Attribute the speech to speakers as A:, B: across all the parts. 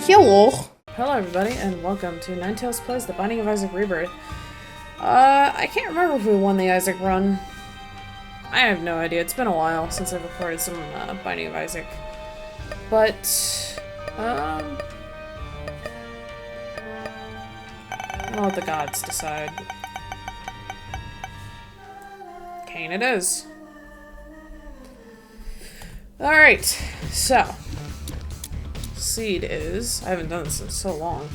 A: Hello! Hello everybody, and welcome to Nin9tales Plays The Binding of Isaac Rebirth. I can't remember if we won the Isaac run. I have no idea. It's been a while since I've recorded some Binding of Isaac. But, I'll let the gods decide. Cain it is. Alright, so. Seed is, I haven't done this in so long.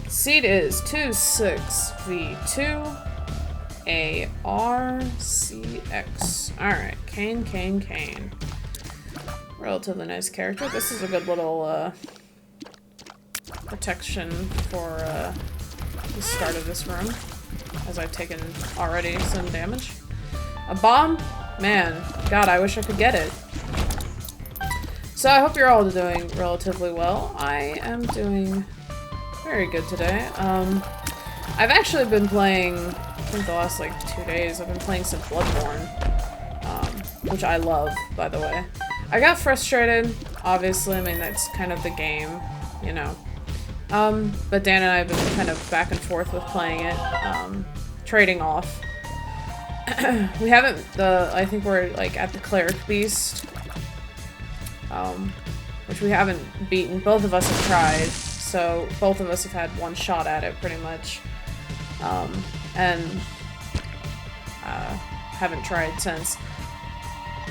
A: Seed is 26v2 ARCX. Alright, Cain. Relatively nice character. This is a good little protection for the start of this room, as I've taken already some damage. A bomb? Man, God, I wish I could get it. So I hope you're all doing relatively well. I am doing very good today. I've actually been playing, I think the last like 2 days, I've been playing some Bloodborne, which I love, by the way. I got frustrated, obviously. I mean, that's kind of the game, you know. But Dan and I have been kind of back and forth with playing it, trading off. We haven't, I think we're like at the Cleric Beast. Which we haven't beaten. Both of us have tried, so both of us have had one shot at it, pretty much. And haven't tried since.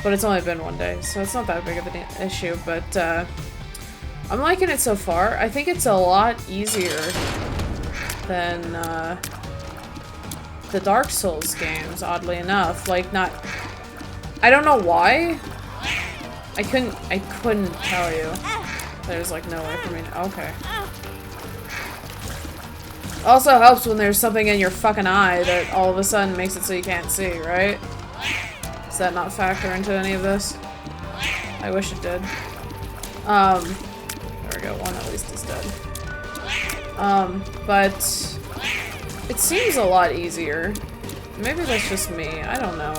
A: But it's only been 1 day, so it's not that big of an issue, but I'm liking it so far. I think it's a lot easier than the Dark Souls games, oddly enough. Like, not... I don't know why. I couldn't tell you. There's like no way for me to, okay. Also helps when there's something in your fucking eye that all of a sudden makes it so you can't see, right? Does that not factor into any of this? I wish it did. There we go, one at least is dead. But it seems a lot easier. Maybe that's just me, I don't know.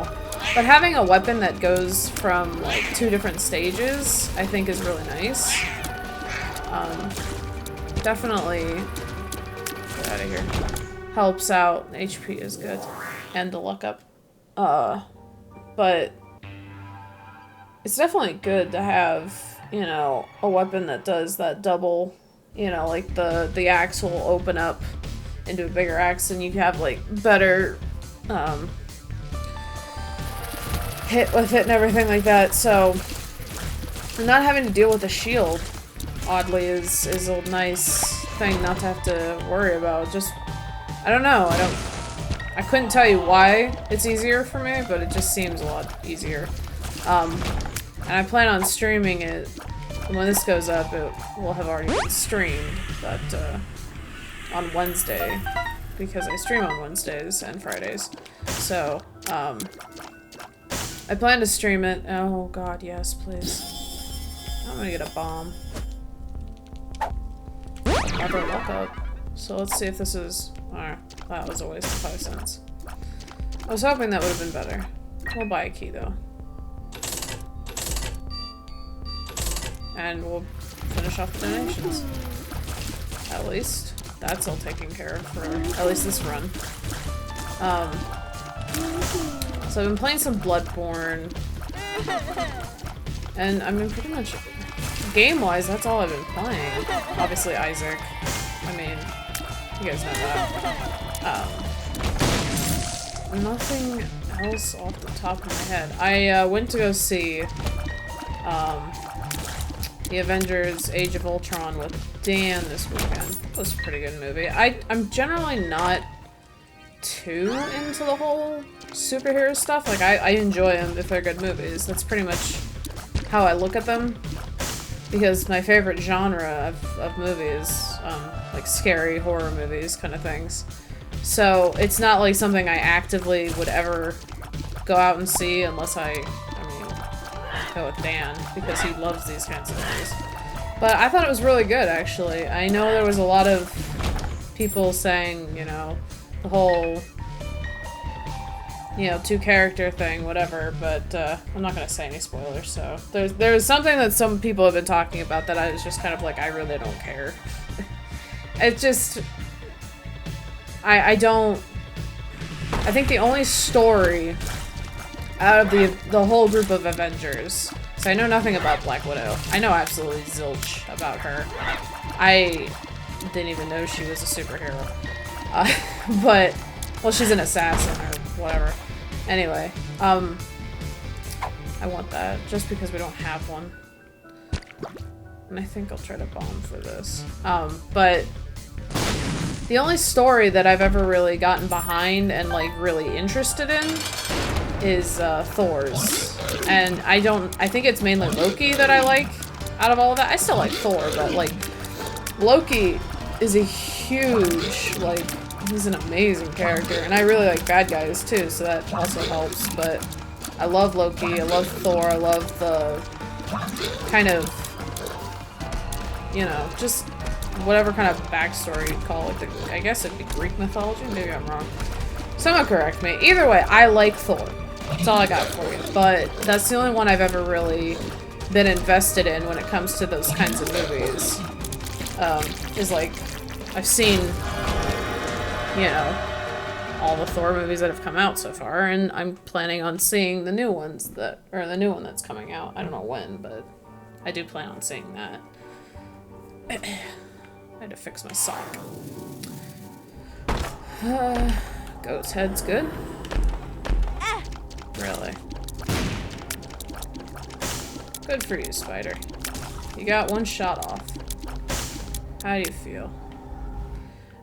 A: But having a weapon that goes from, like, 2 different stages, I think is really nice. Definitely, get out of here, helps out. HP is good. And the luck up. But it's definitely good to have, you know, a weapon that does that double, you know, like the axe will open up into a bigger axe and you have, like, better, hit with it and everything like that, so not having to deal with a shield, oddly, is a nice thing not to have to worry about. Just, I don't know, I couldn't tell you why it's easier for me, but it just seems a lot easier. And I plan on streaming it, and when this goes up, it will have already been streamed, but, on Wednesday, because I stream on Wednesdays and Fridays, so, I plan to stream it. Oh god, yes, please. I'm gonna get a bomb. Another luck up. So let's see if this is... Alright, that was a waste of 5 cents. I was hoping that would have been better. We'll buy a key, though. And we'll finish off the donations. At least. That's all taken care of for at least this run. So I've been playing some Bloodborne, and I mean pretty much game-wise that's all I've been playing. Obviously Isaac, I mean, you guys know that. Nothing else off the top of my head. I went to go see the Avengers Age of Ultron with Dan this weekend. It was a pretty good movie. I'm generally not too into the whole superhero stuff. Like, I enjoy them if they're good movies. That's pretty much how I look at them. Because my favorite genre of movies, like scary horror movies kind of things. So, it's not like something I actively would ever go out and see unless I mean, go with Dan, because he loves these kinds of movies. But I thought it was really good, actually. I know there was a lot of people saying, you know, the whole, you know, 2-character thing, whatever, but I'm not gonna say any spoilers, so. There's something that some people have been talking about that I was just kind of like, I really don't care. It's just... I think the only story out of the whole group of Avengers, so I know nothing about Black Widow. I know absolutely zilch about her. I didn't even know she was a superhero. But, well, she's an assassin or whatever. Anyway, I want that, just because we don't have one. And I think I'll try to bomb for this. But the only story that I've ever really gotten behind and, like, really interested in is Thor's. And I think it's mainly Loki that I like out of all of that. I still like Thor, but, like, Loki is a huge, like, he's an amazing character. And I really like bad guys, too, so that also helps. But I love Loki, I love Thor, I love the kind of, you know, just whatever kind of backstory you'd call it. I guess it'd be Greek mythology? Maybe I'm wrong. Someone correct me. Either way, I like Thor. That's all I got for you. But that's the only one I've ever really been invested in when it comes to those kinds of movies. Is like, I've seen, you know, all the Thor movies that have come out so far, and I'm planning on seeing the new ones that, or the new one that's coming out. I don't know when, but I do plan on seeing that. I had to fix my sock. Goat's head's good. Really? Good for you, Spider. You got one shot off. How do you feel?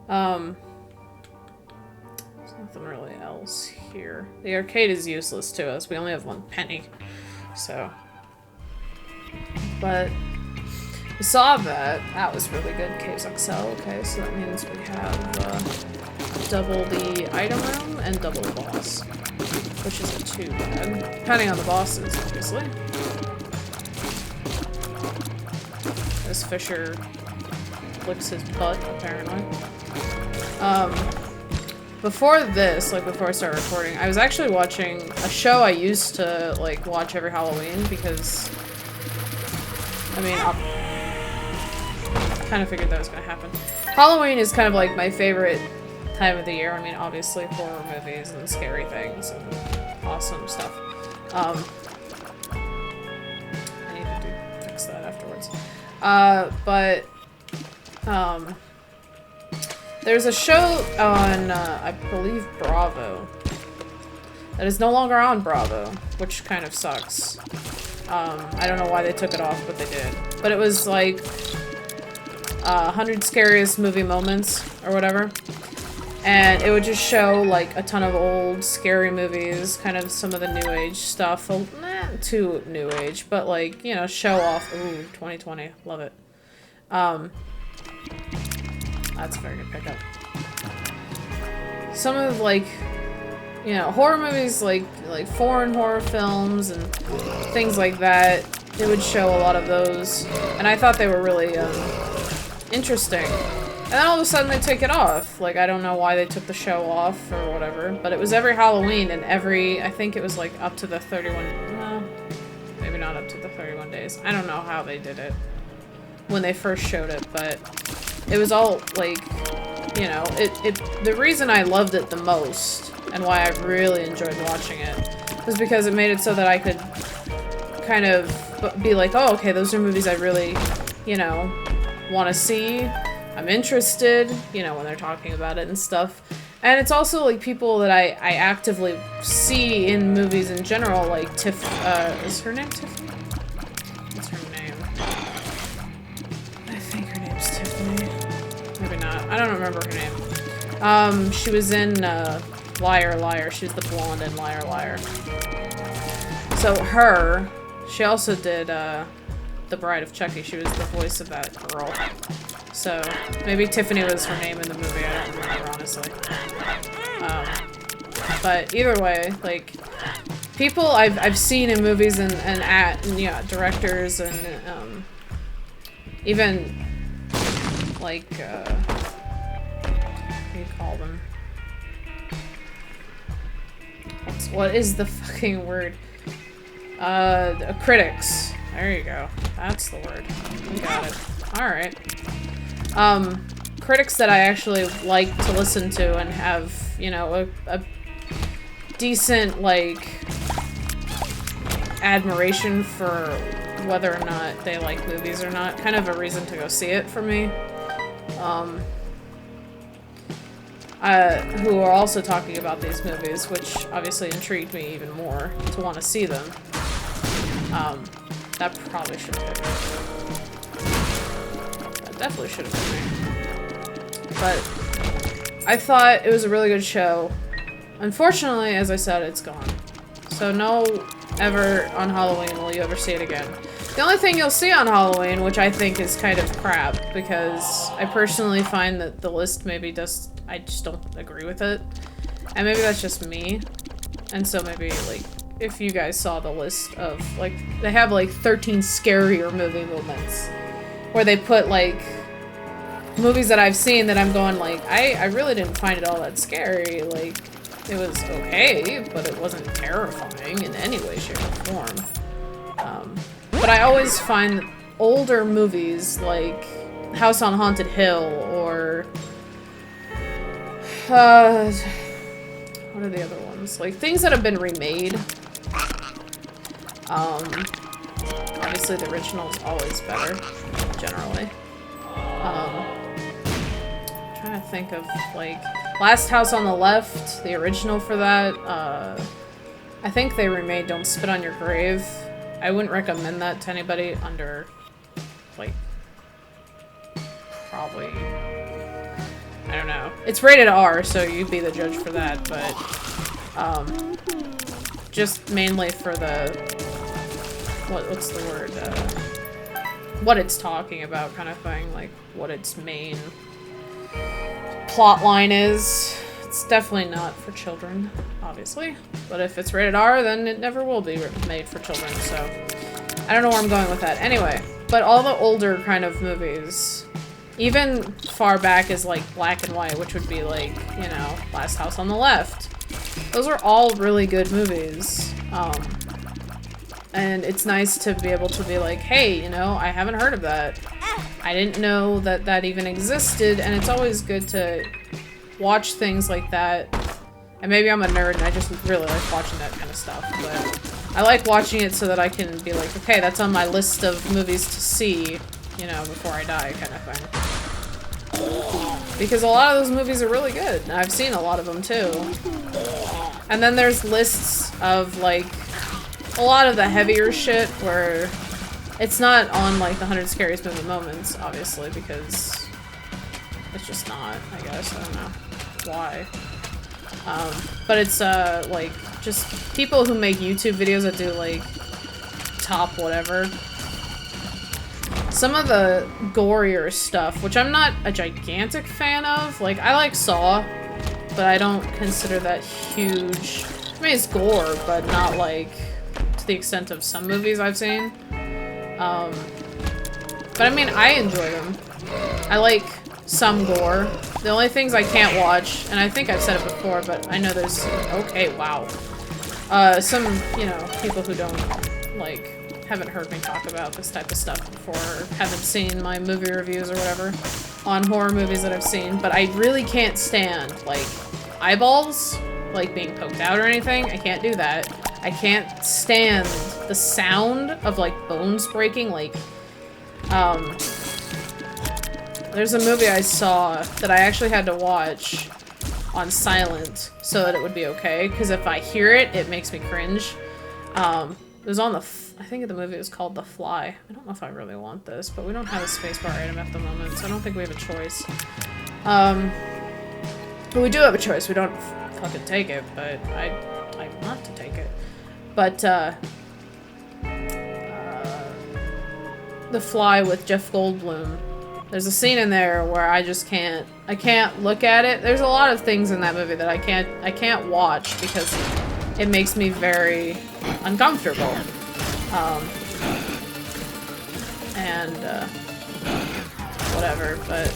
A: There's nothing really else here. The arcade is useless to us. We only have 1 penny. So. But we saw that. That was really good. Caves XL. Okay, so that means we have double the item room and double the boss. Which isn't too bad. Depending on the bosses, obviously. As Fisher licks his butt, apparently. Before this, like before I started recording, I was actually watching a show I used to like watch every Halloween because, I mean, I kind of figured that was gonna happen. Halloween is kind of like my favorite time of the year. I mean, obviously horror movies and scary things and awesome stuff. I need to fix that afterwards. There's a show on, I believe, Bravo, that is no longer on Bravo, which kind of sucks. I don't know why they took it off, but they did. But it was like 100 Scariest Movie Moments, or whatever. And it would just show, like, a ton of old, scary movies, kind of some of the new age stuff. Well, not too new age, but, like, you know, show off. Ooh, 2020. Love it. That's a very good pickup. Some of, like, you know, horror movies, like foreign horror films and things like that, it would show a lot of those. And I thought they were really, interesting. And then all of a sudden they take it off. Like, I don't know why they took the show off or whatever, but it was every Halloween and I think it was like up to the 31, well, maybe not up to the 31 days. I don't know how they did it when they first showed it, but it was all like, you know, the reason I loved it the most and why I really enjoyed watching it was because it made it so that I could kind of be like, oh, okay, those are movies I really, you know, want to see. I'm interested, you know, when they're talking about it and stuff. And it's also, like, people that I actively see in movies in general, like is her name Tiffany? What's her name? I think her name's Tiffany. Maybe not. I don't remember her name. She was in, Liar Liar. She was the blonde in Liar Liar. So her, she also did, The Bride of Chucky. She was the voice of that girl. So, maybe Tiffany was her name in the movie, I don't remember, honestly. But either way, like, people I've seen in movies and yeah, directors and, even, like, what do you call them? What's What is the fucking word? Critics. There you go. That's the word. You got it. Alright. Critics that I actually like to listen to and have, you know, a decent, like, admiration for whether or not they like movies or not. Kind of a reason to go see it for me. Who are also talking about these movies, which obviously intrigued me even more to want to see them. That probably should have been me. That definitely should have been me. But I thought it was a really good show. Unfortunately, as I said, it's gone. So no ever on Halloween will you ever see it again. The only thing you'll see on Halloween, which I think is kind of crap, because I personally find that the list maybe I just don't agree with it. And maybe that's just me. And so maybe, like, if you guys saw the list of, like, they have, like, 13 scarier movie moments. Where they put, like, movies that I've seen that I'm going, like, I really didn't find it all that scary. Like, it was okay, but it wasn't terrifying in any way, shape, or form. But I always find that older movies, like House on Haunted Hill, or what are the other ones? Like, things that have been remade. Obviously the original is always better, generally. Trying to think of, like, Last House on the Left, the original for that. I think they remade Don't Spit on Your Grave. I wouldn't recommend that to anybody under, like, probably, I don't know. It's rated R, so you be the judge for that, but, just mainly for the, what's the word, what it's talking about kind of thing, like, what its main plot line is. It's definitely not for children, obviously. But if it's rated R, then it never will be made for children, so I don't know where I'm going with that. Anyway, but all the older kind of movies, even far back as, like, Black and White, which would be, like, you know, Last House on the Left. Those are all really good movies. And it's nice to be able to be like, hey, you know, I haven't heard of that. I didn't know that that even existed, and it's always good to watch things like that. And maybe I'm a nerd and I just really like watching that kind of stuff, but I like watching it so that I can be like, okay, that's on my list of movies to see, you know, before I die, kind of thing. Because a lot of those movies are really good, and I've seen a lot of them too. And then there's lists of, like, a lot of the heavier shit where it's not on, like, the 100 Scariest Movie Moments, obviously, because it's just not, I guess. I don't know why. But it's, like, just people who make YouTube videos that do, like, top whatever. Some of the gorier stuff, which I'm not a gigantic fan of. Like, I like Saw, but I don't consider that huge. I mean, it's gore, but not, like, to the extent of some movies I've seen. But I mean, I enjoy them. I like some gore. The only things I can't watch, and I think I've said it before, but I know there's, okay, wow. Some, you know, people who don't, like, haven't heard me talk about this type of stuff before, or haven't seen my movie reviews or whatever on horror movies that I've seen, but I really can't stand, like, eyeballs, like, being poked out or anything. I can't do that. I can't stand the sound of, like, bones breaking, like, there's a movie I saw that I actually had to watch on silent so that it would be okay, because if I hear it, it makes me cringe. It was on the, I think the movie was called The Fly. I don't know if I really want this, but we don't have a spacebar item at the moment, so I don't think we have a choice. But we do have a choice. We don't fucking take it, but I want to take it. But, The Fly with Jeff Goldblum. There's a scene in there where I just can't, I can't look at it. There's a lot of things in that movie that I can't watch because it makes me very uncomfortable. Whatever, but,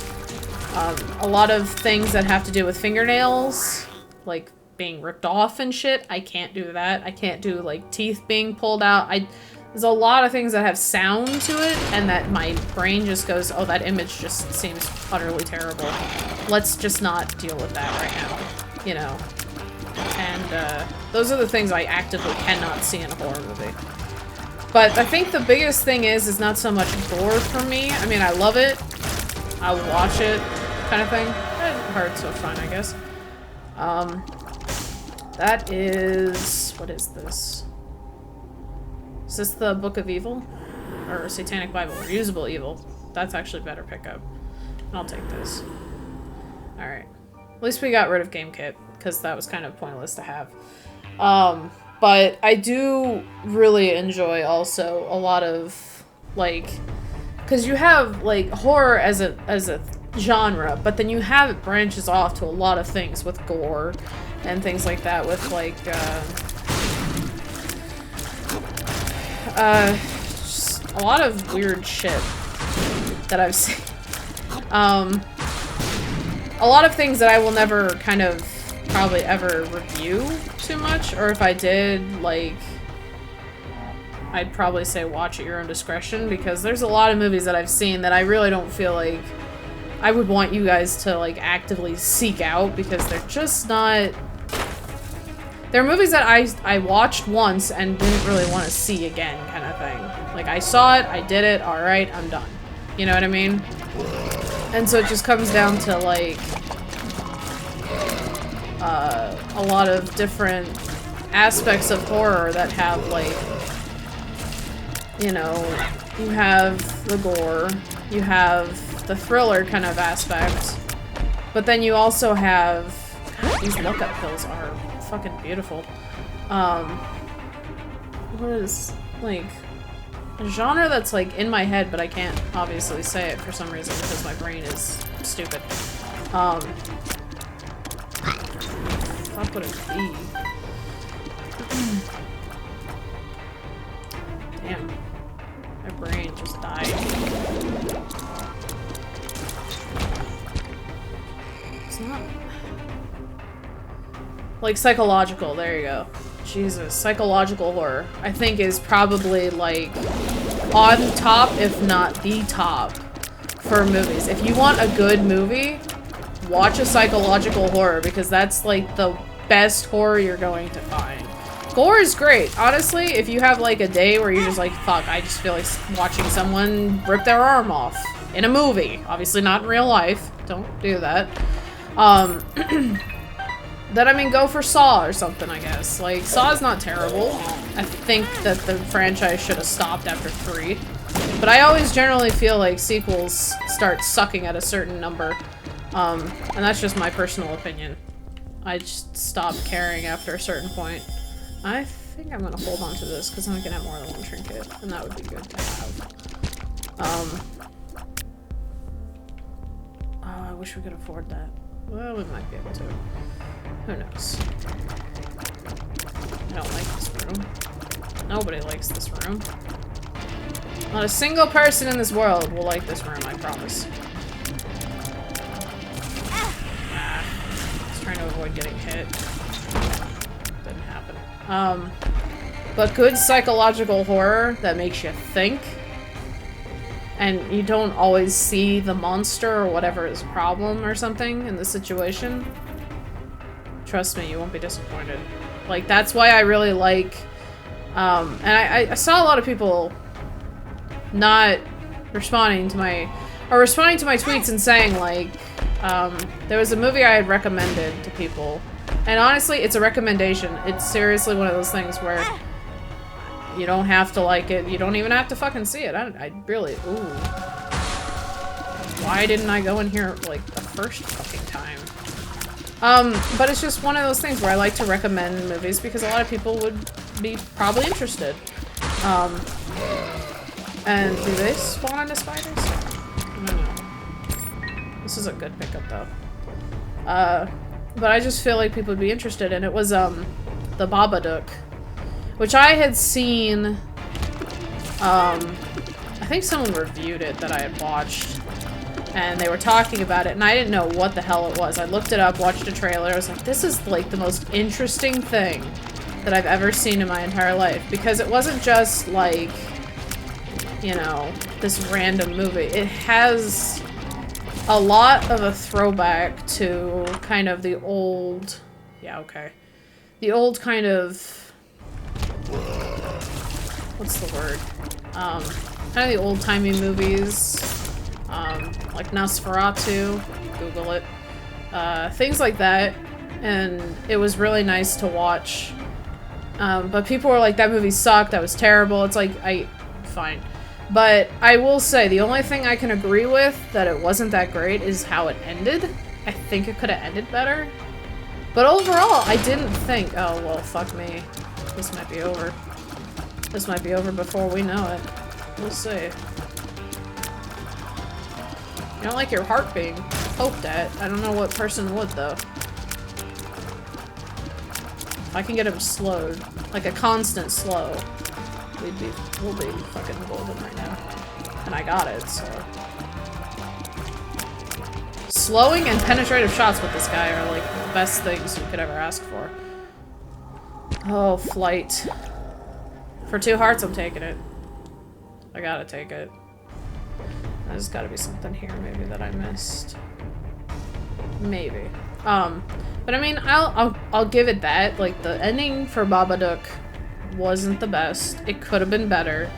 A: a lot of things that have to do with fingernails, like being ripped off and shit. I can't do that. I can't do, like, teeth being pulled out. There's a lot of things that have sound to it, and that my brain just goes, oh, that image just seems utterly terrible. Let's just not deal with that right now, you know? And, those are the things I actively cannot see in a horror movie. But I think the biggest thing is not so much gore for me. I mean, I love it. I will watch it, kind of thing. It hurts so fun, I guess. That is... What is this? Is this the Book of Evil? Or Satanic Bible? Or Usable Evil? That's actually better pickup. I'll take this. Alright. At least we got rid of Game Kit, because that was kind of pointless to have. But I do really enjoy also a lot of, like... Because you have, like, horror as a genre, but then you have it branches off to a lot of things with gore and things like that with, like, just a lot of weird shit that I've seen. A lot of things that I will never kind of probably ever review too much, or if I did, like, I'd probably say watch at your own discretion, because there's a lot of movies that I've seen that I really don't feel like I would want you guys to, like, actively seek out, because they're just not... They're movies that I watched once and didn't really want to see again, kind of thing. Like, I saw it, I did it, alright, I'm done. You know what I mean? And so it just comes down to, like, a lot of different aspects of horror that have, like, you know, you have the gore, you have the thriller kind of aspect, but then you also have... God, these lookup pills are fucking beautiful. What is, like, a genre that's, like, in my head, but I can't obviously say it for some reason because my brain is stupid. Fuck would it be? Damn. My brain just died. It's not... Like, psychological, there you go. Jesus, psychological horror, I think is probably, like, on top, if not the top, for movies. If you want a good movie, watch a psychological horror, because that's, like, the best horror you're going to find. Gore is great. Honestly, if you have, like, a day where you're just like, fuck, I just feel like watching someone rip their arm off in a movie. Obviously not in real life. Don't do that. Then, I mean, go for Saw or something, I guess. Like, Saw is not terrible. I think that the franchise should have stopped after 3. But I always generally feel like sequels start sucking at a certain number. And that's just my personal opinion. I just stopped caring after a certain point. I think I'm gonna hold on to this, because then I can have more than one trinket, and that would be good to have. Oh, I wish we could afford that. Well, we might be able to. Who knows? I don't like this room. Nobody likes this room. Not a single person in this world will like this room, I promise. Ah, I was trying to avoid getting hit. Didn't happen. But good psychological horror that makes you think. And you don't always see the monster or whatever is a problem or something in the situation. Trust me, you won't be disappointed. Like, that's why I really like, and I saw a lot of people not responding to my, or responding to my tweets and saying, like, there was a movie I had recommended to people, and honestly, it's a recommendation. It's seriously one of those things where you don't have to like it, you don't even have to fucking see it. I really, ooh. Why didn't I go in here, like, the first fucking time? But it's just one of those things where I like to recommend movies because a lot of people would be probably interested. And do they spawn into spiders? I don't know. This is a good pickup though. But I just feel like people would be interested, and it was, the Babadook, which I had seen, I think someone reviewed it that I had watched. and they were talking about it, and I didn't know what the hell it was. I looked it up, watched a trailer, I was like, this is like the most interesting thing that I've ever seen in my entire life, because it wasn't just like, you know, this random movie. It has a lot of a throwback to kind of the old, the old kind of, what's the word? Kind of the old-timey movies, like Nosferatu, Google it, things like that, and it was really nice to watch, but people were like, that movie sucked, that was terrible. It's like, fine. But I will say, the only thing I can agree with that it wasn't that great is how it ended. I think it could have ended better. But overall, I didn't think, oh, well, fuck me. This might be over. This might be over before we know it. We'll see. You don't like your heart being poked at. I don't know what person would, though. If I can get him slowed, like a constant slow, we'll be fucking golden right now. And I got it, so. Slowing and penetrative shots with this guy are like the best things you could ever ask for. Oh, flight. For 2 hearts, I'm taking it. I gotta take it. There's gotta be something here maybe that I missed. Maybe. But I mean, I'll give it that. Like, the ending for Babadook wasn't the best. It could have been better.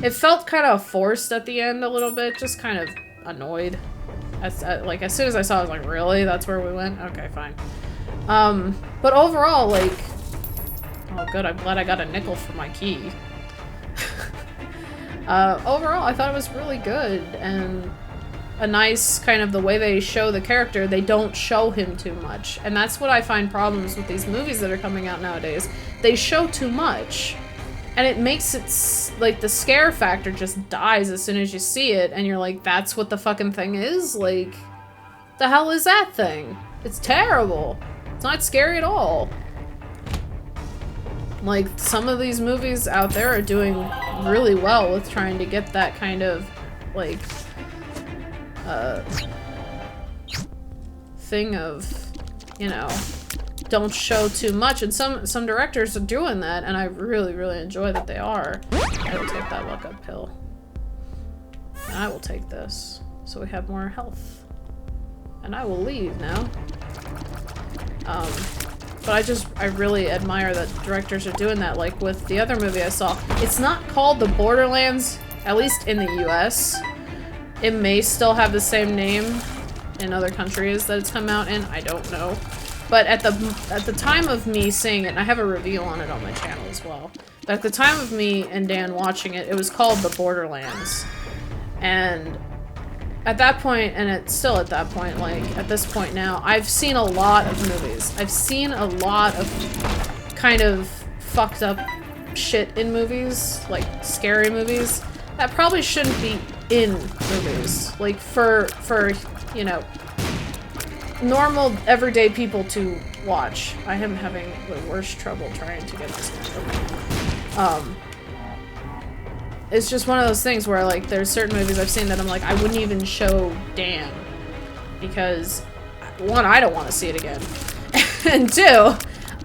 A: It felt kind of forced at the end a little bit, just kind of annoyed. Like, as soon as I saw it, I was like, really? That's where we went? Okay, fine. But overall, like, oh good, I'm glad I got a nickel for my key. Overall, I thought it was really good, and a nice kind of the way they show the character, they don't show him too much. And that's what I find problems with these movies that are coming out nowadays. They show too much, and it makes it, like, the scare factor just dies as soon as you see it, and you're like, that's what the fucking thing is? Like, the hell is that thing? It's terrible. It's not scary at all. Like, some of these movies out there are doing really well with trying to get that kind of, like, thing of, you know, don't show too much, and some directors are doing that, and I really, really enjoy that they are. I will take that luck up pill. And I will take this, so we have more health. And I will leave now. But I really admire that directors are doing that, like with the other movie I saw. It's not called The Borderlands, at least in the US. It may still have the same name in other countries that it's come out in, I don't know. But at the time of me seeing it, and I have a review on it on my channel as well, but at the time of me and Dan watching it, it was called The Borderlands. And at that point, and it's still at that point, like, at this point now, I've seen a lot of movies. I've seen a lot of kind of fucked up shit in movies, like scary movies, that probably shouldn't be in movies. Like, for you know, normal, everyday people to watch. I am having the worst trouble trying to get this going. It's just one of those things where, like, there's certain movies I've seen that I'm like, I wouldn't even show Dan. Because, one, I don't want to see it again. And two,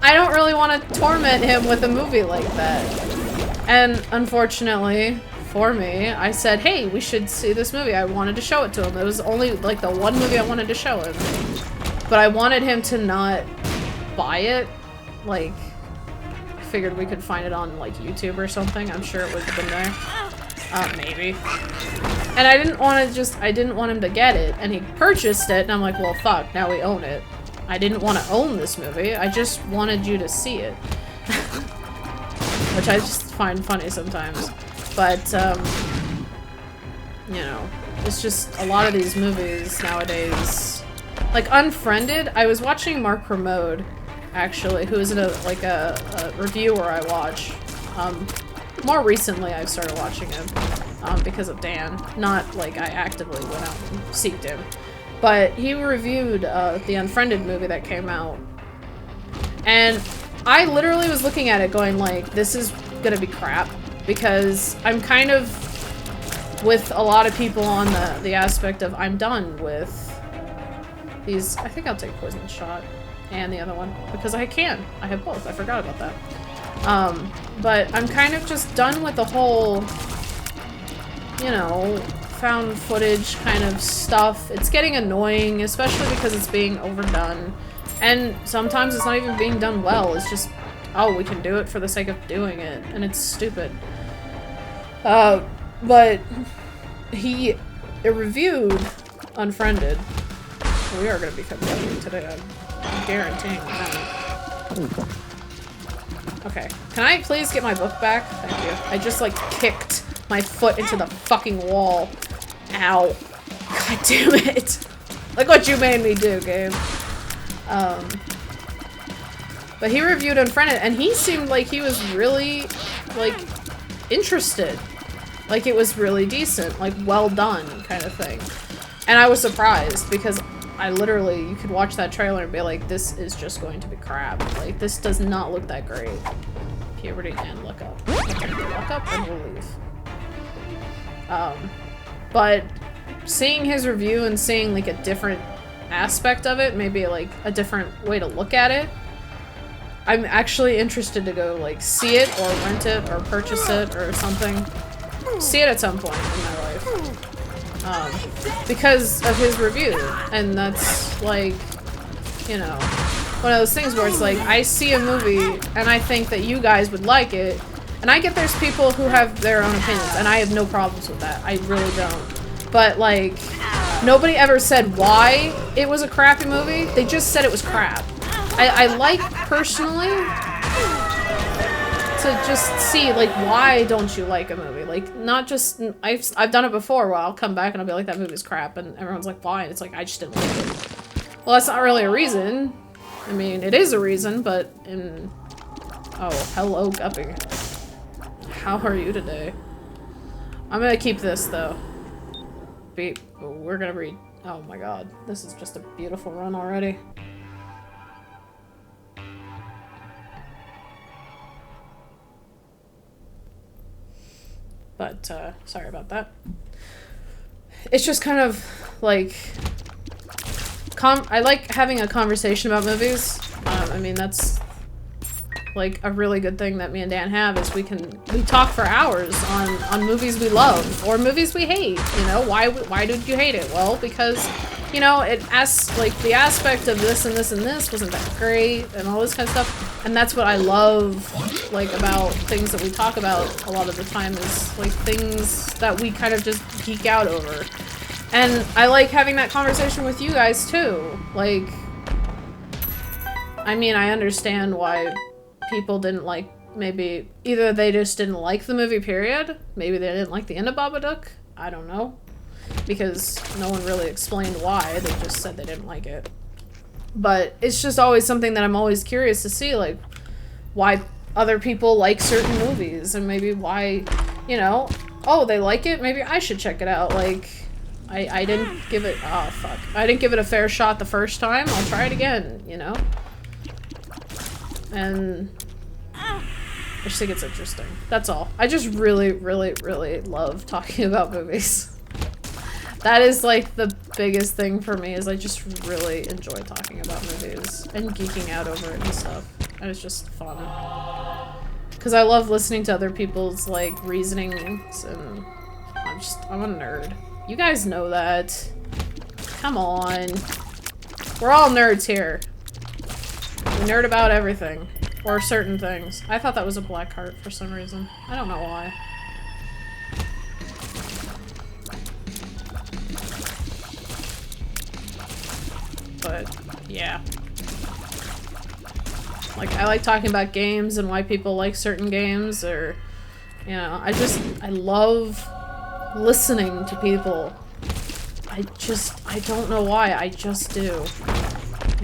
A: I don't really want to torment him with a movie like that. And, unfortunately, for me, I said, hey, we should see this movie. I wanted to show it to him. It was only, like, the one movie I wanted to show him. But I wanted him to not buy it. Like, figured we could find it on, like, YouTube or something. I'm sure it would have been there. Maybe. And I didn't want him to get it, and he purchased it, and I'm like, well, fuck, now we own it. I didn't want to own this movie, I just wanted you to see it. Which I just find funny sometimes. But, you know, it's just a lot of these movies nowadays. Like, Unfriended, I was watching Mark Kermode, actually, who is a reviewer I watch. More recently I've started watching him, because of Dan. Not like I actively went out and seeked him. But he reviewed, the Unfriended movie that came out. And I literally was looking at it going like, this is gonna be crap. Because I'm kind of with a lot of people on the aspect of I'm done with these. I think I'll take Poison Shot and the other one because I can. I have both. I forgot about that. But I'm kind of just done with the whole, you know, found footage kind of stuff. It's getting annoying, especially because it's being overdone. And sometimes it's not even being done well. It's just, oh, we can do it for the sake of doing it. And it's stupid. But he reviewed Unfriended. We are going to become friendly today. I'm guaranteeing that. Okay. Can I please get my book back? Thank you. I just, like, kicked my foot into the fucking wall. Ow. God damn it. Look what you made me do, Gabe. But he reviewed Unfriended, and he seemed like he was really, like, interested. Like, it was really decent. Like, well done kind of thing. And I was surprised, because I literally, you could watch that trailer and be like, this is just going to be crap. Like, this does not look that great. Puberty and look up. Okay, look up and we'll leave. But seeing his review and seeing, like, a different aspect of it, maybe, like, a different way to look at it, I'm actually interested to go, like, see it or rent it or purchase it or something. See it at some point in my life. Because of his review. And that's, like, you know, one of those things where it's like, I see a movie and I think that you guys would like it, and I get there's people who have their own opinions, and I have no problems with that. I really don't. But, like, nobody ever said why it was a crappy movie. They just said it was crap. I like, personally, to just see, like, why don't you like a movie? Like, not just, I've done it before where I'll come back and I'll be like, that movie's crap, and everyone's like, why? And it's like, I just didn't like it. Well, that's not really a reason. I mean, it is a reason, but in... Oh, hello, Guppy. How are you today? I'm gonna keep this, though. We're gonna read... Oh my god. This is just a beautiful run already. But, sorry about that. It's just kind of, like... I like having a conversation about movies. I mean, that's, like, a really good thing that me and Dan have, is we talk for hours on movies we love, or movies we hate, you know? Why did you hate it? Well, because, you know, it asks, like, the aspect of this and this and this wasn't that great, and all this kind of stuff. And that's what I love, like, about things that we talk about a lot of the time, is, like, things that we kind of just geek out over. And I like having that conversation with you guys, too. Like, I mean, I understand why people didn't like, maybe, either they just didn't like the movie, period. Maybe they didn't like the end of Babadook. I don't know. Because no one really explained why. They just said they didn't like it. But it's just always something that I'm always curious to see, like, why other people like certain movies, and maybe why, you know, oh, they like it? Maybe I should check it out. Like, I didn't give it, oh, fuck. I didn't give it a fair shot the first time. I'll try it again, you know? And I just think it's interesting. That's all. I just really, really, really love talking about movies. That is, like, the biggest thing for me, is I just really enjoy talking about movies and geeking out over it and stuff. And it's just fun. Because I love listening to other people's, like, reasonings, and I'm a nerd. You guys know that. Come on. We're all nerds here. We nerd about everything. Or certain things. I thought that was a black heart for some reason. I don't know why. But, yeah. Like, I like talking about games and why people like certain games, or, you know, I love listening to people. I don't know why, I just do.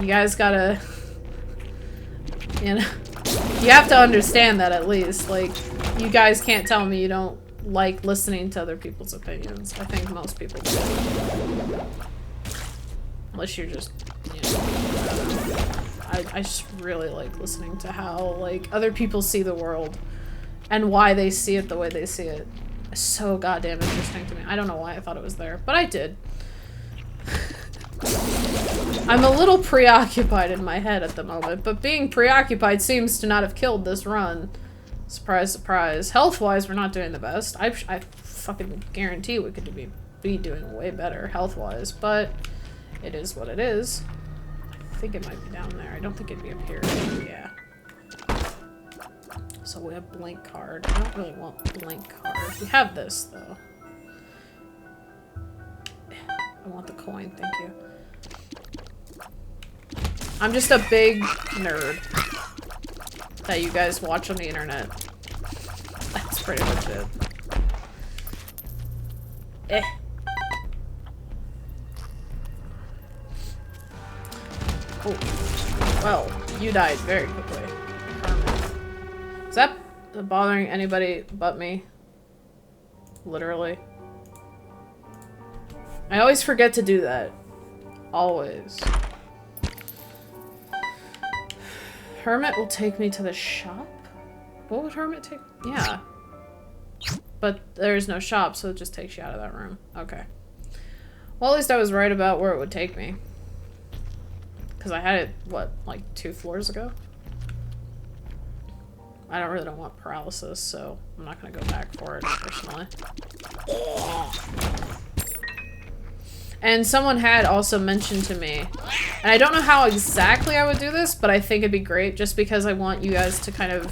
A: You guys gotta, you know, you have to understand that at least. Like, you guys can't tell me you don't like listening to other people's opinions. I think most people do. Unless you're just, you know, I just really like listening to how, like, other people see the world and why they see it the way they see it. so goddamn interesting to me. I don't know why I thought it was there, but I did. I'm a little preoccupied in my head at the moment, but being preoccupied seems to not have killed this run. Surprise, surprise. Health-wise, we're not doing the best. I fucking guarantee we could be doing way better health-wise, but it is what it is. I think it might be down there. I don't think it'd be up here. Yeah. So we have blank card. I don't really want blank card. We have this, though. I want the coin, thank you. I'm just a big nerd that you guys watch on the internet. That's pretty much it. Eh. Oh. Well, you died very quickly. Is that bothering anybody but me? Literally. I always forget to do that. Always. Hermit will take me to the shop? What would Hermit take? Yeah. But there's no shop, so it just takes you out of that room. Okay. Well, at least I was right about where it would take me. Because I had it, what, like 2 floors ago? I really don't want paralysis, so I'm not going to go back for it, personally. And someone had also mentioned to me, and I don't know how exactly I would do this, but I think it'd be great just because I want you guys to kind of...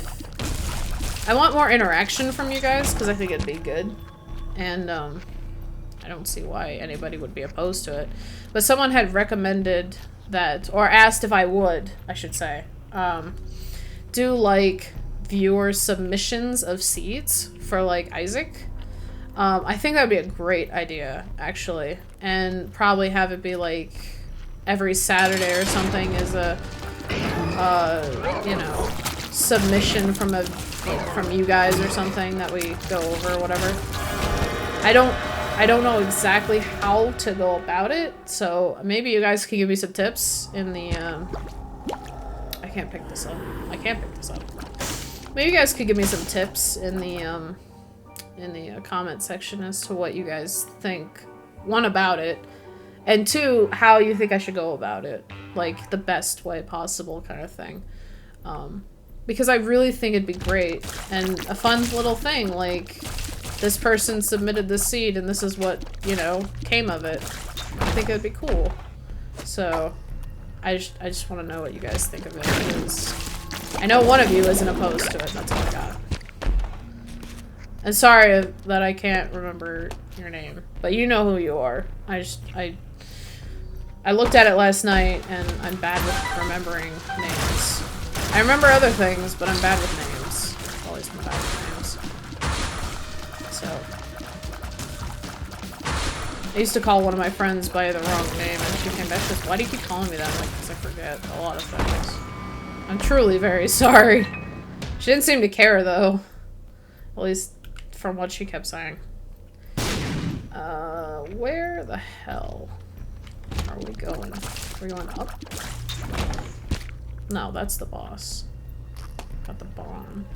A: I want more interaction from you guys, because I think it'd be good. And, I don't see why anybody would be opposed to it. But someone had recommended that, or asked if I would, I should say, do, like, viewer submissions of seeds for, like, Issac. I think that would be a great idea, actually. And probably have it be, like, every Saturday or something is a, you know, submission from from you guys or something that we go over or whatever. I don't know exactly how to go about it, so maybe you guys can give me some tips in the, I can't pick this up. I can't pick this up. Maybe you guys could give me some tips in the comment section as to what you guys think, one, about it, and two, how you think I should go about it. Like, the best way possible kind of thing. Because I really think it'd be great, and a fun little thing, like, this person submitted this seed and this is what, you know, came of it. I think it'd be cool. So, I just want to know what you guys think of it, because I know one of you isn't opposed to it, that's all I got. And sorry that I can't remember your name, but you know who you are. I looked at it last night, and I'm bad with remembering names. I remember other things, but I'm bad with names. I've always been bad with names. So. I used to call one of my friends by the wrong name, and she came back and said, "Why do you keep calling me that?" I'm like, because I forget a lot of things. I'm truly very sorry. She didn't seem to care, though. At least from what she kept saying. Where the hell are we going? Are we going up? No, that's the boss. Got the bomb.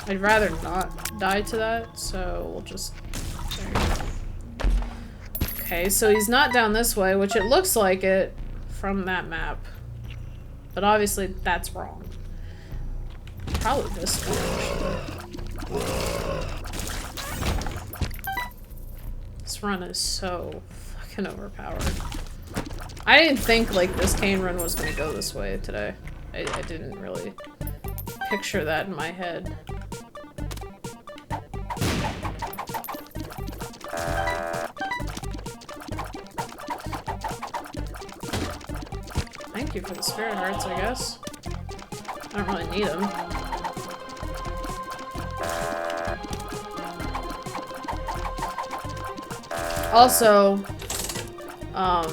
A: I'd rather not die to that, so we'll just... There you go. Okay, so he's not down this way, which it looks like it from that map. But obviously, that's wrong. Probably this way, actually. This run is so fucking overpowered. I didn't think, like, this cane run was gonna go this way today. I didn't really picture that in my head. Thank you for the spirit hearts, I guess. I don't really need them. Also, I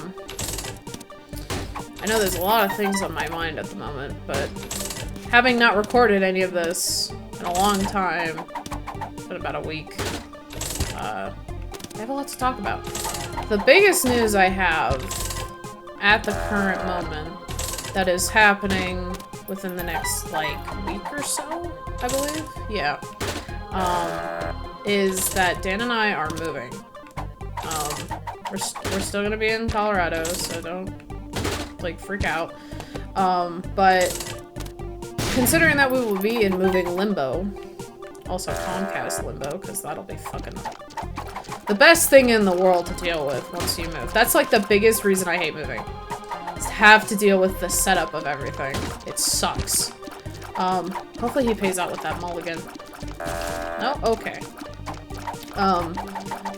A: know there's a lot of things on my mind at the moment, but having not recorded any of this in a long time, been about a week, I have a lot to talk about. The biggest news I have at the current moment that is happening within the next, like, week or so, I believe? Yeah. is that Dan and I are moving. We're still gonna be in Colorado, so don't, like, freak out. But considering that we will be in moving limbo, also Comcast limbo, because that'll be fucking the best thing in the world to deal with once you move. That's like the biggest reason I hate moving. Is to have to deal with the setup of everything. It sucks. Hopefully he pays out with that mulligan. No? Okay.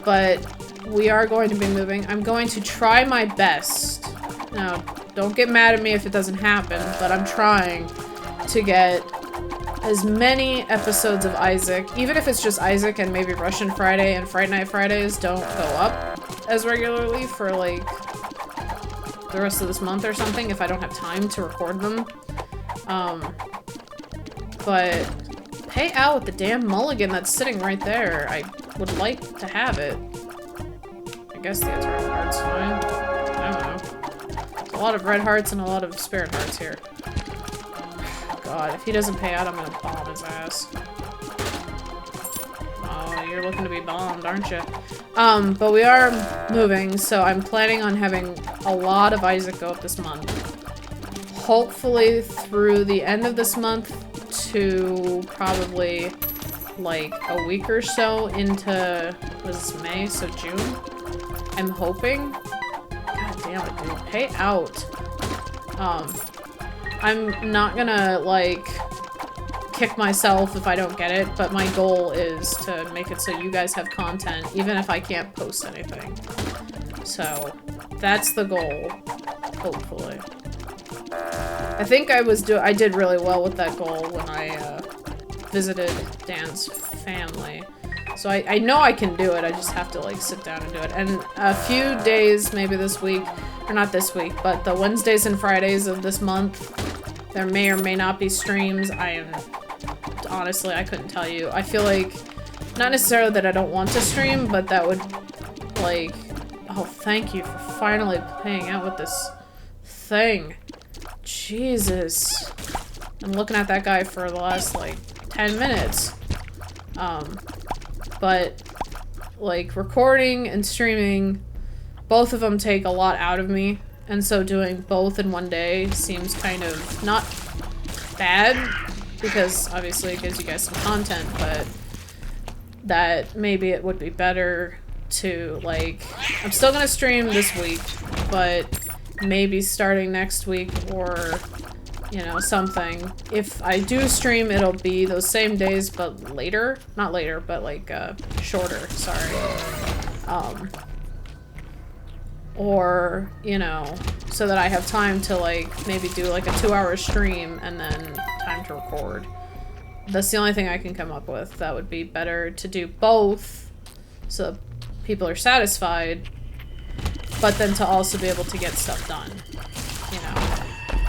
A: But we are going to be moving. I'm going to try my best. Now, don't get mad at me if it doesn't happen, but I'm trying to get as many episodes of Issac, even if it's just Issac and maybe Russian Friday and Fright Night Fridays don't go up as regularly for, like, the rest of this month or something if I don't have time to record them. But pay out with the damn mulligan that's sitting right there. I would like to have it. I guess the Eternal Heart's fine. I don't know. There's a lot of red hearts and a lot of spirit hearts here. God, if he doesn't pay out, I'm gonna bomb his ass. Oh, you're looking to be bombed, aren't you? But we are moving, so I'm planning on having a lot of Issac go up this month. Hopefully through the end of this month to probably like a week or so into, what is this, May? So June? I'm hoping. God damn it, dude. Pay out. I'm not gonna, like, kick myself if I don't get it, but my goal is to make it so you guys have content, even if I can't post anything. So, that's the goal, hopefully. I think I did really well with that goal when I, visited Dan's family. So I know I can do it, I just have to, like, sit down and do it. And a few days, maybe this week, or not this week, but the Wednesdays and Fridays of this month, there may or may not be streams. Honestly, I couldn't tell you. I feel like, not necessarily that I don't want to stream, but that would, like, oh, thank you for finally playing out with this thing. Jesus. I'm looking at that guy for the last, like, 10 minutes. But, like, recording and streaming, both of them take a lot out of me. And so doing both in one day seems kind of not bad, because obviously it gives you guys some content, but that maybe it would be better to, like, I'm still gonna stream this week, but maybe starting next week or, you know, something. If I do stream, it'll be those same days, but later. Not later, but, like, shorter, sorry. Or, you know, so that I have time to, like, maybe do, like, a 2-hour stream and then time to record. That's the only thing I can come up with. That would be better to do both so people are satisfied, but then to also be able to get stuff done, you know.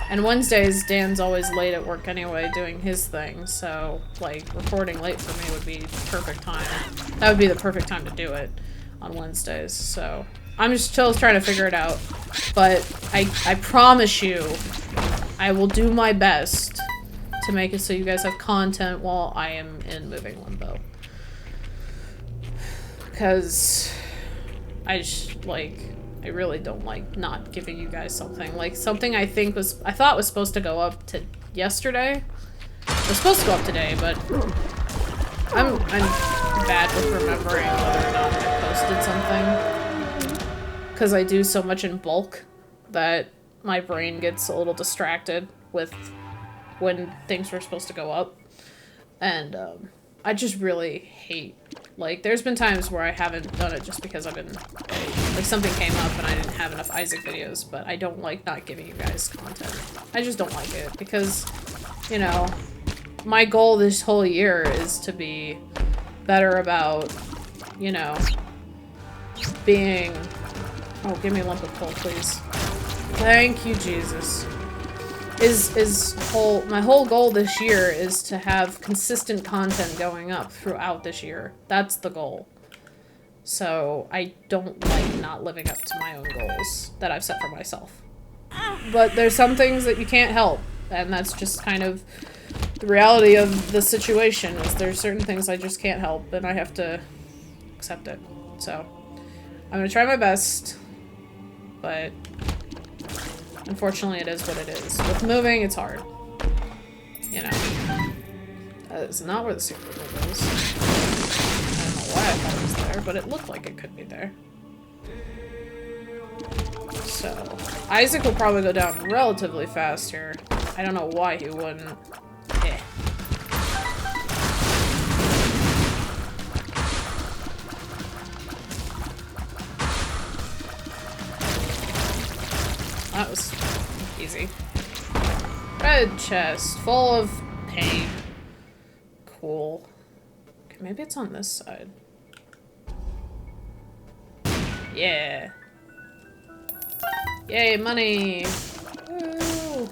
A: And Wednesdays, Dan's always late at work anyway doing his thing, so, like, recording late for me would be the perfect time. That would be the perfect time to do it on Wednesdays, so I'm just still trying to figure it out, but I promise you, I will do my best to make it so you guys have content while I am in moving limbo. Because I just, like, I really don't like not giving you guys something. Like, something I thought was supposed to go up to yesterday. It was supposed to go up today, but I'm bad with remembering whether or not I posted something. Because I do so much in bulk that my brain gets a little distracted with when things were supposed to go up. And I just really hate, like, there's been times where I haven't done it just because I've been, like, something came up and I didn't have enough Issac videos, but I don't like not giving you guys content. I just don't like it because, you know, my goal this whole year is to be better about, you know, being... Oh, give me a lump of coal, please. Thank you, Jesus. My whole goal this year is to have consistent content going up throughout this year. That's the goal. So I don't like not living up to my own goals that I've set for myself. But there's some things that you can't help, and that's just kind of The reality of the situation is there's certain things I just can't help, and I have to accept it. So, I'm gonna try my best, but unfortunately it is what it is. With moving, it's hard. You know. That is not where the secret room is. I don't know why I thought it was there, but it looked like it could be there. So, Issac will probably go down relatively fast here. I don't know why he wouldn't. Eh. That was easy. Red chest, full of pain. Cool. Okay, maybe it's on this side. Yeah. Yay, money! Woo!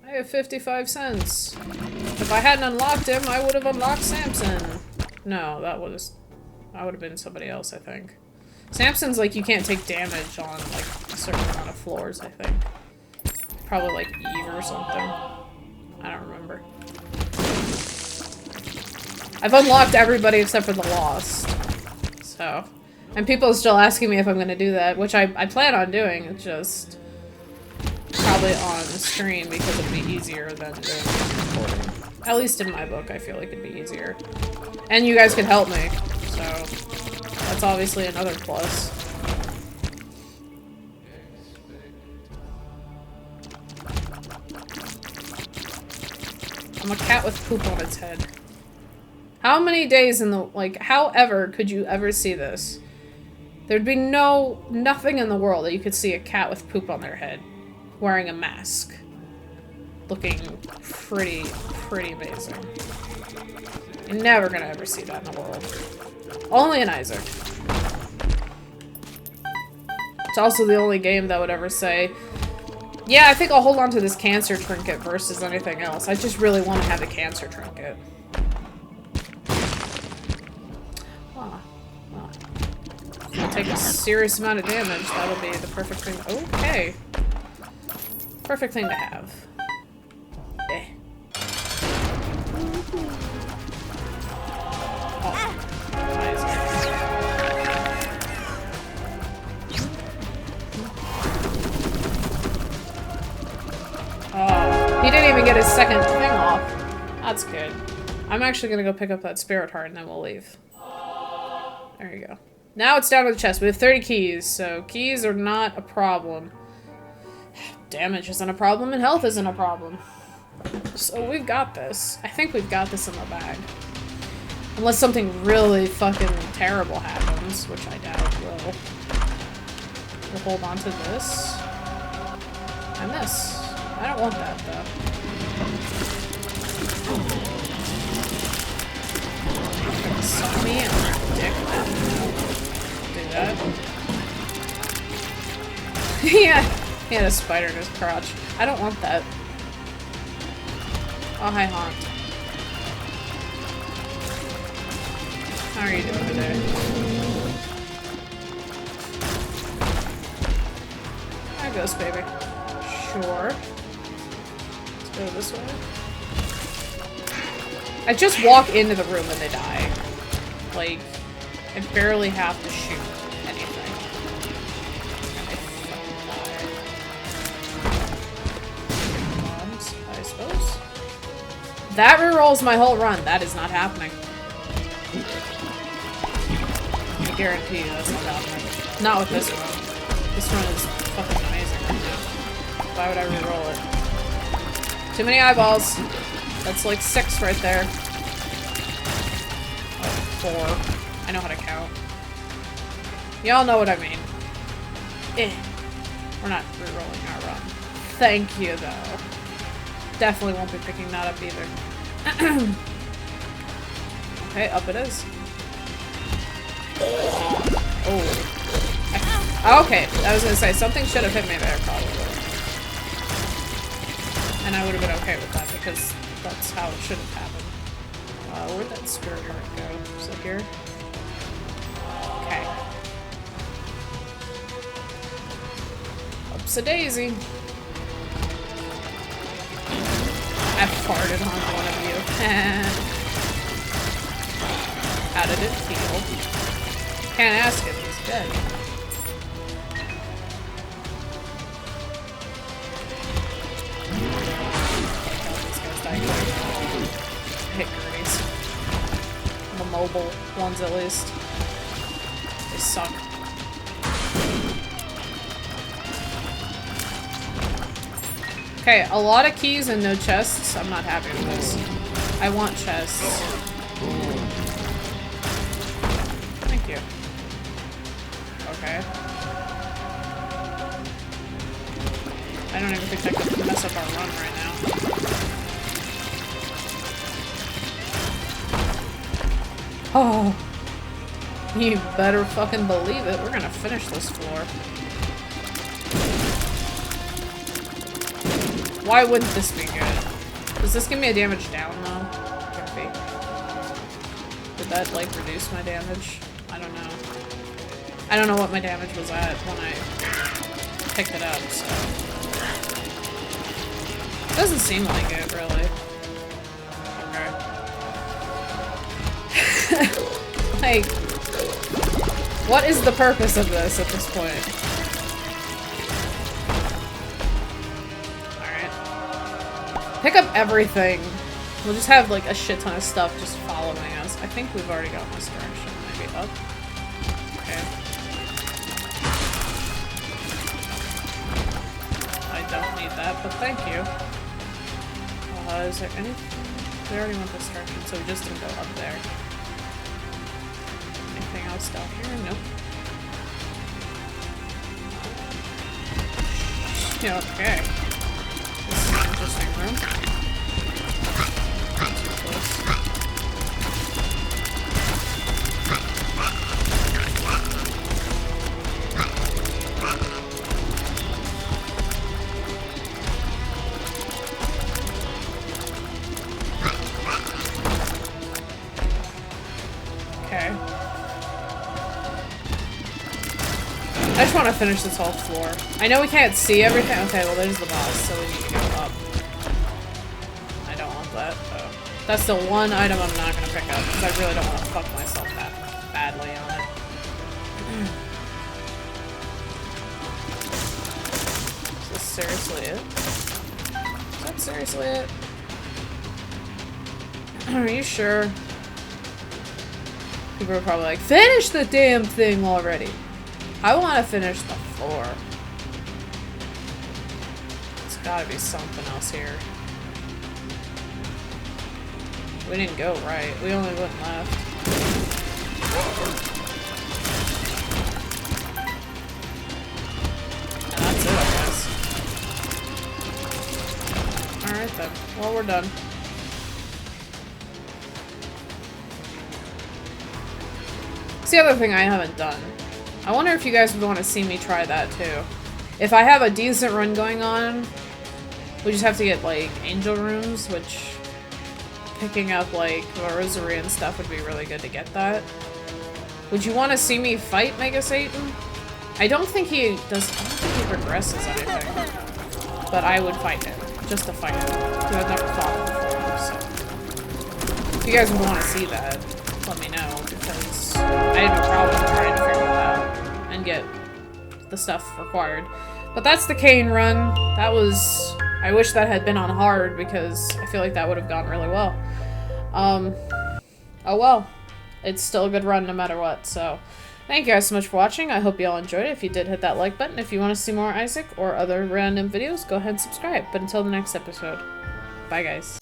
A: I have 55 cents. If I hadn't unlocked him, I would have unlocked Samson. No, that would have been somebody else, I think. Samson's like you can't take damage on like a certain amount of floors, I think. Probably like Eve or something. I don't remember. I've unlocked everybody except for the Lost. So. And people are still asking me if I'm going to do that, which I plan on doing. It's just probably on screen because it'd be easier than doing recording. At least in my book, I feel like it'd be easier. And you guys can help me, so that's obviously another plus. I'm a cat with poop on its head. How many days in the, like, however could you ever see this? There'd be nothing in the world that you could see a cat with poop on their head, wearing a mask. Looking pretty amazing. You're never gonna ever see that in the world. Only in Issac. It's also the only game that would ever say, yeah, I think I'll hold on to this cancer trinket versus anything else. I just really want to have a cancer trinket. If I take a serious amount of damage, that'll be the perfect thing. Okay. Perfect thing to have. Eh. Oh. Oh. He didn't even get his second thing off. That's good. I'm actually gonna go pick up that spirit heart and then we'll leave. There you go. Now it's down to the chest. We have 30 keys, so keys are not a problem. Damage isn't a problem, and health isn't a problem. So we've got this. I think we've got this in the bag. Unless something really fucking terrible happens, which I doubt will. We'll hold on to this. And this. I don't want that, though. Suck me in, dick. That. Yeah, he had a spider in his crotch. I don't want that. Oh, hi, Haunt. How are you doing today? There goes, baby. Sure. Let's go this way. I just walk into the room and they die. Like, I barely have to shoot anything. And they fucking die. Bombs, I suppose. That rerolls my whole run. That is not happening. I guarantee you that's not happening. Not with this run. This run is fucking amazing right now. Why would I reroll it? Too many eyeballs. That's like 6 right there. Oh, 4. I know how to count. Y'all know what I mean. Eh. We're not rerolling our run. Thank you, though. Definitely won't be picking that up either. Okay, up it is. Oh. Okay, I was gonna say, something should have hit me there, probably. And I would have been okay with that, because that's how it should have happened. Where'd that spirit go? Is it here? Okay. Oops-a-daisy. I farted on one of you. How did it feel? Can't ask him, he's dead. These guys die quick. I hate grenades. The mobile ones at least. They suck. Okay, a lot of keys and no chests. I'm not happy with this. I want chests. Thank you. Okay. I don't even think I can mess up our run right now. Oh. You better fucking believe it. We're gonna finish this floor. Why wouldn't this be good? Does this give me a damage down though? Could be. Did that like reduce my damage? I don't know. I don't know what my damage was at when I picked it up, so. Doesn't seem like it, really. Okay. Like, what is the purpose of this at this point? Pick up everything. We'll just have like a shit ton of stuff just following us. I think we've already gone this direction. Maybe up. Okay. I don't need that, but thank you. Is there anything? We already went this direction, so we just didn't go up there. Anything else down here? Nope. Yeah, okay. This is an interesting room. Not too close. Okay. I just want to finish this whole floor. I know we can't see everything. Okay, well there's the boss, so we need to go up. I don't want that, though. That's the one item I'm not gonna pick up, because I really don't want to fuck myself that badly on it. Is this seriously it? Is that seriously it? Are you sure? People are probably like, finish the damn thing already! I want to finish the floor. There's gotta be something else here. We didn't go right. We only went left. And that's it, I guess. Alright then. Well, we're done. It's the other thing I haven't done. I wonder if you guys would want to see me try that too. If I have a decent run going on, we just have to get like angel runes, which picking up like a rosary and stuff would be really good to get that. Would you want to see me fight Mega Satan? I don't think he progresses anything. But I would fight him. Just to fight him. Because I've never fought him before, so. If you guys would want to see that, let me know, because I have no problem trying to figure that out and get the stuff required. But that's the Kane run. That was... I wish that had been on hard, because I feel like that would have gone really well. Oh well. It's still a good run no matter what, so... Thank you guys so much for watching. I hope you all enjoyed it. If you did, hit that like button. If you want to see more Isaac or other random videos, go ahead and subscribe. But until the next episode, bye guys.